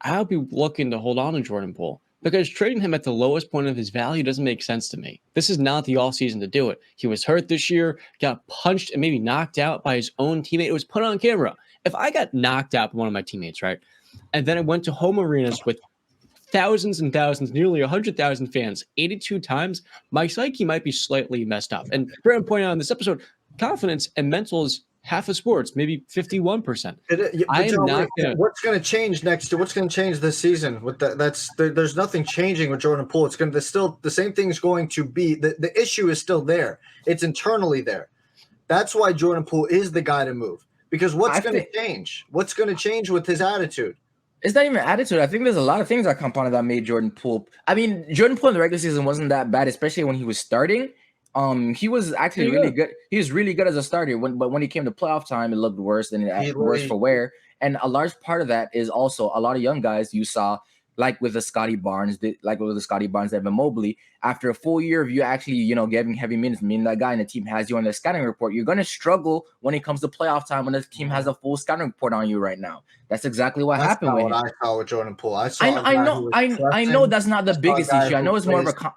I'll be looking to hold on to Jordan Poole because trading him at the lowest point of his value doesn't make sense to me. This is not the offseason to do it. He was hurt this year, got punched and maybe knocked out by his own teammate. It was put on camera. If I got knocked out by one of my teammates, right, and then I went to home arenas with thousands and thousands, nearly 100,000 fans, 82 times, my psyche might be slightly messed up. And Brandon pointed out in this episode, confidence and mental is half of sports, maybe 51%. What's going to change next to what's going to change this season with there's nothing changing with Jordan Poole. It's going to still the same thing's going to be the issue is still there. It's internally there. That's why Jordan Poole is the guy to move, because what's going to change? What's going to change with his attitude? It's not even attitude. I think there's a lot of things that compounded that made Jordan Poole. I mean, Jordan Poole in the regular season wasn't that bad, especially when he was starting. He was actually really good. He was really good as a starter. But when he came to playoff time, it looked worse than worse for wear. And a large part of that is also a lot of young guys you saw, like with the Scotty Barnes, Evan Mobley. After a full year of you actually, getting heavy minutes, meaning that guy in the team has you on the scouting report, you're going to struggle when it comes to playoff time when the team has a full scouting report on you right now. That's exactly what happened with him. I saw with Jordan Poole. I know that's not the biggest issue. I know it's more of a.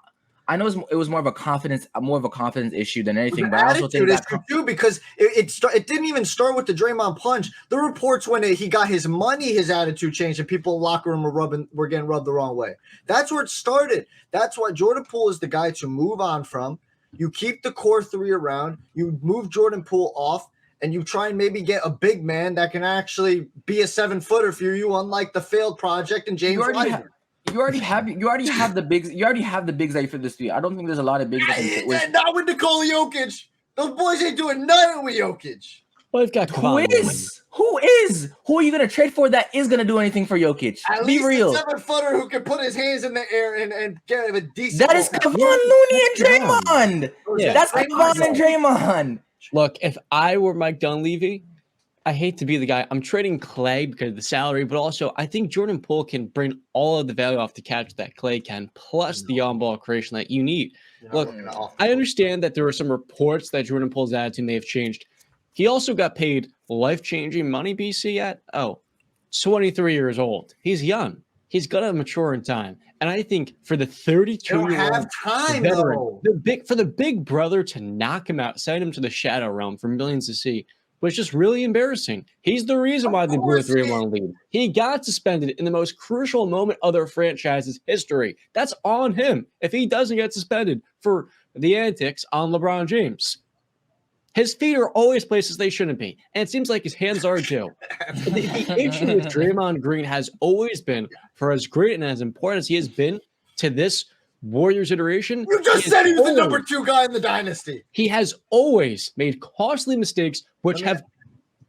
It was more of a confidence issue than anything. But I also think that too, because it didn't even start with the Draymond punch. The reports when he got his money, his attitude changed, and people in the locker room were getting rubbed the wrong way. That's where it started. That's why Jordan Poole is the guy to move on from. You keep the core three around. You move Jordan Poole off, and you try and maybe get a big man that can actually be a 7-footer for you, unlike the failed project and James Wiseman. You already have the bigs. You already have the bigs that you fit this to. I don't think there's a lot of bigs. Not with Nikola Jokic. Those boys ain't doing nothing with Jokic. Well, they've got Who is? Who are you gonna trade for that is gonna do anything for Jokic? At Be least real. a 7-footer who can put his hands in the air and get a decent. That is Kevon Looney and Draymond. Yeah. That's Kevon and Draymond. Look, if I were Mike Dunleavy, I hate to be the guy. I'm trading Clay because of the salary, but also I think Jordan Poole can bring all of the value off the catch that Clay can, plus the on-ball creation that you need. Look, I understand that there are some reports that Jordan Poole's attitude may have changed. He also got paid life-changing money, BC, at 23 years old. He's young. He's got to mature in time. And I think for the 32-year-old veteran, for the big brother to knock him out, send him to the shadow realm for millions to see, was just really embarrassing. He's the reason why they blew a 3-1 lead. He got suspended in the most crucial moment of their franchise's history. That's on him if he doesn't get suspended for the antics on LeBron James. His feet are always places they shouldn't be, and it seems like his hands are too. The issue with Draymond Green has always been, for as great and as important as he has been to this Warriors iteration. You just said he was the number 2 guy in the dynasty. He has always made costly mistakes, which have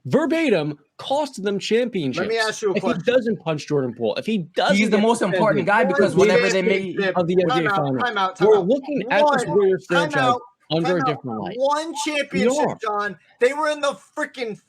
verbatim costed them championships. Let me ask you a question. If he doesn't punch Jordan Poole, if he doesn't, he's the most important guy because whenever they make of the NBA Finals, we're looking at this Warriors franchise under a different light. One championship, John. They were in the freaking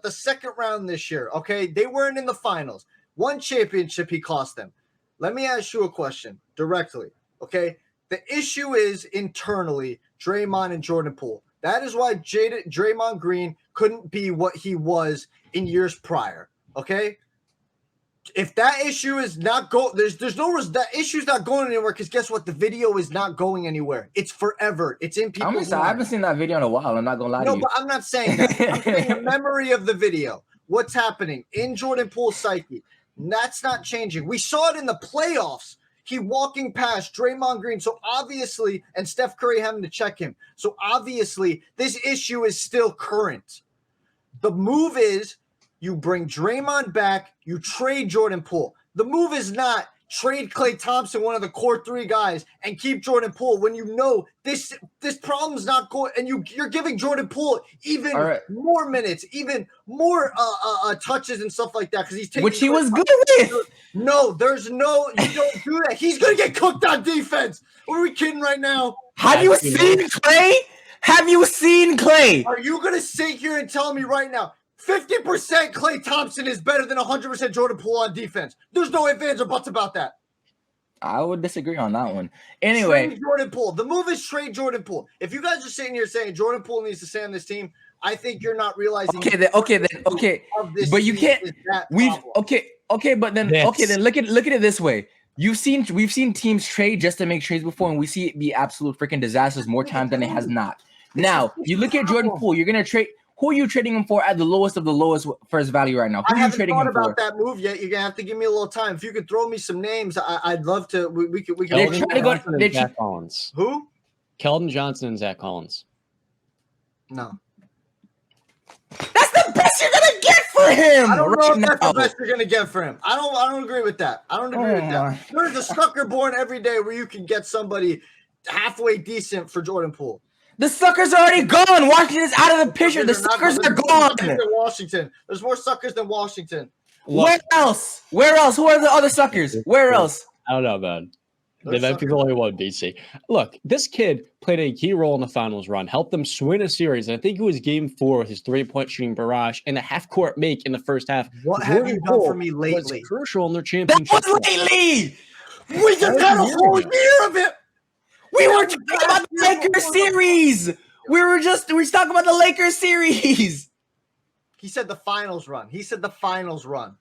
the second round this year. Okay, they weren't in the finals. One championship he cost them. Let me ask you a question directly, okay? The issue is internally Draymond and Jordan Poole. That is why Draymond Green couldn't be what he was in years prior, okay? If that issue is not that issue's not going anywhere, because guess what? The video is not going anywhere. It's forever. It's in people's I haven't seen that video in a while. I'm not going to lie to you. No, but I'm not saying that. I'm saying the memory of the video. What's happening in Jordan Poole's psyche? That's not changing. We saw it in the playoffs. He walking past Draymond Green. So obviously, and Steph Curry having to check him. So obviously, this issue is still current. The move is you bring Draymond back, you trade Jordan Poole. The move is not trade Klay Thompson, one of the core 3 guys, and keep Jordan Poole when you know this problem's not going, and you're giving Jordan Poole even more minutes, even more touches and stuff like that, because he's taking, which he was good with. No, you don't do that. He's gonna get cooked on defense. Are we kidding right now? Have you seen Klay? Have you seen Klay? Are you gonna sit here and tell me right now 50% Klay Thompson is better than 100% Jordan Poole on defense? There's no ifs, ands, or buts about that. I would disagree on that one. Anyway, trade Jordan Poole. The move is trade Jordan Poole. If you guys are sitting here saying Jordan Poole needs to stay on this team, I think you're not realizing. Okay. But you can't. but then look at it this way. We've seen teams trade just to make trades before, and we see it be absolute freaking disasters more times than it has not. Now you look at Jordan Poole. You're gonna trade. Who are you trading him for at the lowest of the lowest first value right now? Who I are you trading him haven't thought for? about that move yet. You're gonna have to give me a little time. If you could throw me some names, I'd love to. We could. They're trying to go to Zach Collins. Who? Keldon Johnson and Zach Collins. No. That's the best you're gonna get for him. I don't know if that's the best you're gonna get for him. I don't agree with that. I don't agree with that. There's a sucker born every day where you can get somebody halfway decent for Jordan Poole. The suckers are already gone. Washington's out of the picture. The suckers are gone. Washington. There's more suckers than Washington. Where else? Where else? Who are the other suckers? Where else? I don't know, man. There might be only one BC. Look, this kid played a key role in the finals run, helped them win a series. I think it was game 4 with his 3-point shooting barrage and a half-court make in the first half. What have you done for me lately? Was crucial in their championship. That was lately. We just had a whole year of it. We were talking about the Lakers series. We were talking about the Lakers series. He said the finals run. He said the finals run.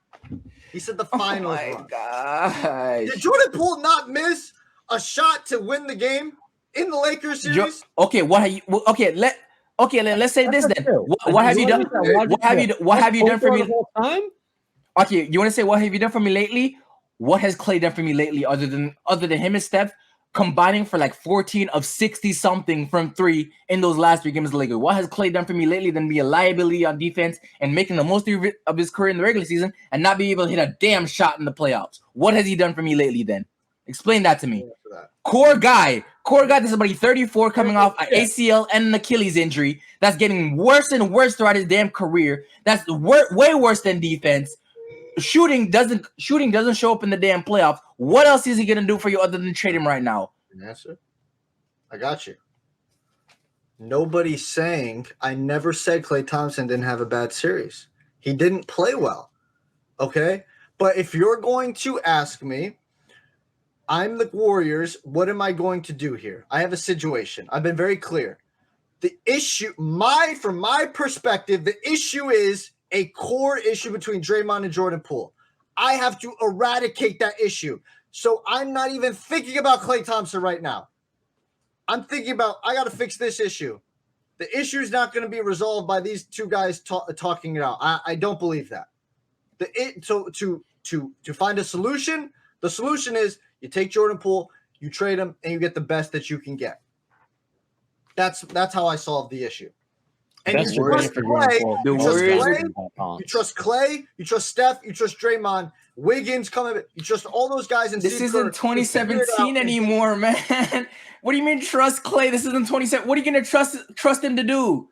Oh my gosh. Did Jordan Poole not miss a shot to win the game in the Lakers series? Let's say this then. What have you done? What have you done for me? Okay, you want to say what have you done for me lately? What has Klay done for me lately other than him and Steph combining for like 14 of 60 something from 3 in those last 3 games of the Lakers? What has Klay done for me lately than be a liability on defense and making the most of his career in the regular season and not be able to hit a damn shot in the playoffs? What has he done for me lately then? Explain that to me. Core guy, this is somebody 34 coming off an ACL and an Achilles injury that's getting worse and worse throughout his damn career. That's way worse than defense. Shooting doesn't show up in the damn playoffs. What else is he gonna do for you other than trade him right now? Answer. I got you. Nobody's saying I never said Klay Thompson didn't have a bad series. He didn't play well. Okay? But if you're going to ask me, I'm the Warriors, what am I going to do here? I have a situation. I've been very clear. The issue, from my perspective, the issue is a core issue between Draymond and Jordan Poole. I have to eradicate that issue. So I'm not even thinking about Klay Thompson right now. I'm thinking about, I got to fix this issue. The issue is not going to be resolved by these two guys talking it out. I don't believe that. To find a solution, the solution is you take Jordan Poole, you trade him, and you get the best that you can get. That's how I solve the issue. And you trust Klay, you trust Klay, you trust Steph, you trust Draymond, Wiggins coming, you trust all those guys. This isn't 2017 anymore, man. What do you mean trust Klay? This isn't 27. What are you gonna trust him to do?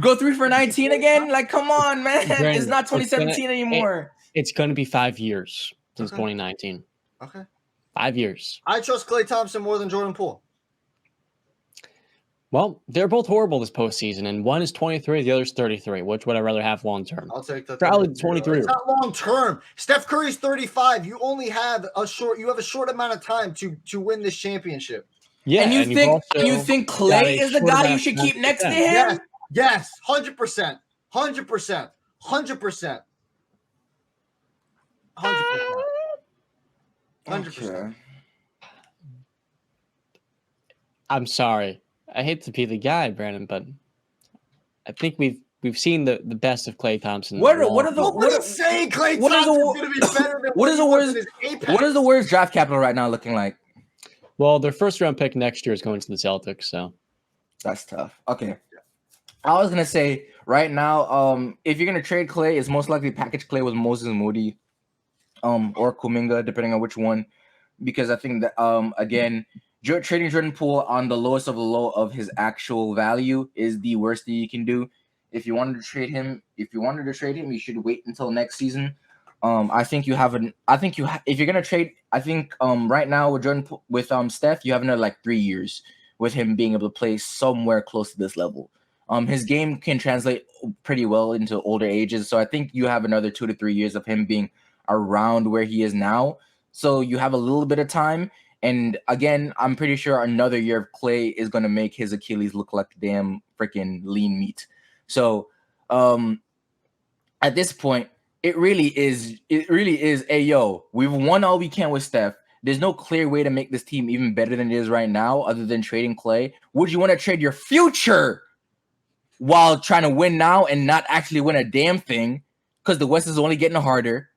Go 3 for 19 again? Like, come on, man. It's not 2017 anymore. It's gonna be 5 years since 2019. Okay. 5 years. I trust Klay Thompson more than Jordan Poole. Well, they're both horrible this postseason, and one is 23, the other's 33. Which would I rather have long term? I'll take that. Probably 23. It's not long term. Steph Curry's 35. You only have a short amount of time to win this championship. Yeah, and you think Klay is the guy you should keep next to him? Yes, 100%. 100%. 100%. 100%. I'm sorry. I hate to be the guy, Brandon, but I think we've seen the best of Klay Thompson. Nobody's saying Klay Thompson's going to be better than what is the Warriors draft capital right now looking like? Well, their first round pick next year is going to the Celtics, so that's tough. Okay. I was gonna say right now, if you're gonna trade Klay, it's most likely package Klay with Moses Moody, or Kuminga, depending on which one, because I think that again, trading Jordan Poole on the lowest of the low of his actual value is the worst thing you can do. If you wanted to trade him, you should wait until next season. If you're gonna trade, I think right now with Steph, you have another like 3 years with him being able to play somewhere close to this level. His game can translate pretty well into older ages, so I think you have another 2 to 3 years of him being around where he is now. So you have a little bit of time. And again, I'm pretty sure another year of Klay is going to make his Achilles look like damn freaking lean meat. So at this point, It really is. It really is. Hey, yo, we've won all we can with Steph. There's no clear way to make this team even better than it is right now, other than trading Clay. Would you want to trade your future while trying to win now and not actually win a damn thing because the West is only getting harder?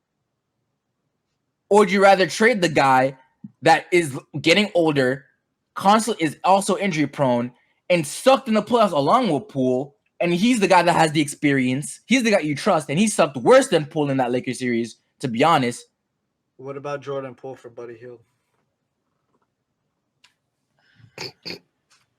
Or would you rather trade the guy that is getting older, constantly is also injury prone, and sucked in the playoffs along with Poole? And he's the guy that has the experience. He's the guy you trust, and he sucked worse than Poole in that Lakers series, to be honest. What about Jordan Poole for Buddy Hield?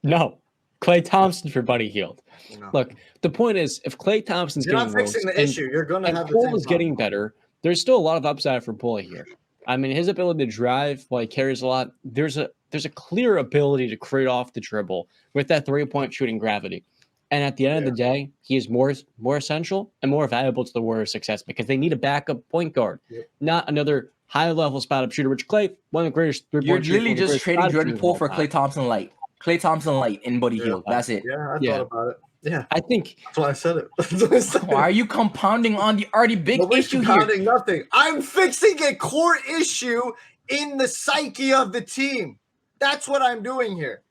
No. Klay Thompson for Buddy Hield. No. Look, the point is, if Klay Thompson's You're getting not fixing worse the issue. You're going to and have the Poole same is problem. getting better, there's still a lot of upside for Poole here. I mean, his ability to drive while he carries a lot, there's a clear ability to create off the dribble with that three-point shooting gravity. And at the end of the day, he is more essential and more valuable to the Warriors' success because they need a backup point guard, not another high-level spot-up shooter, which Klay, one of the greatest three-point You're shooters. literally just trading Jordan Poole for Klay Thompson light. Klay Thompson light in Buddy Hield. That's it. Yeah, I thought about it. Yeah. I think that's why I said it. Why are you compounding on the already big issue here? Nothing. I'm fixing a core issue in the psyche of the team. That's what I'm doing here.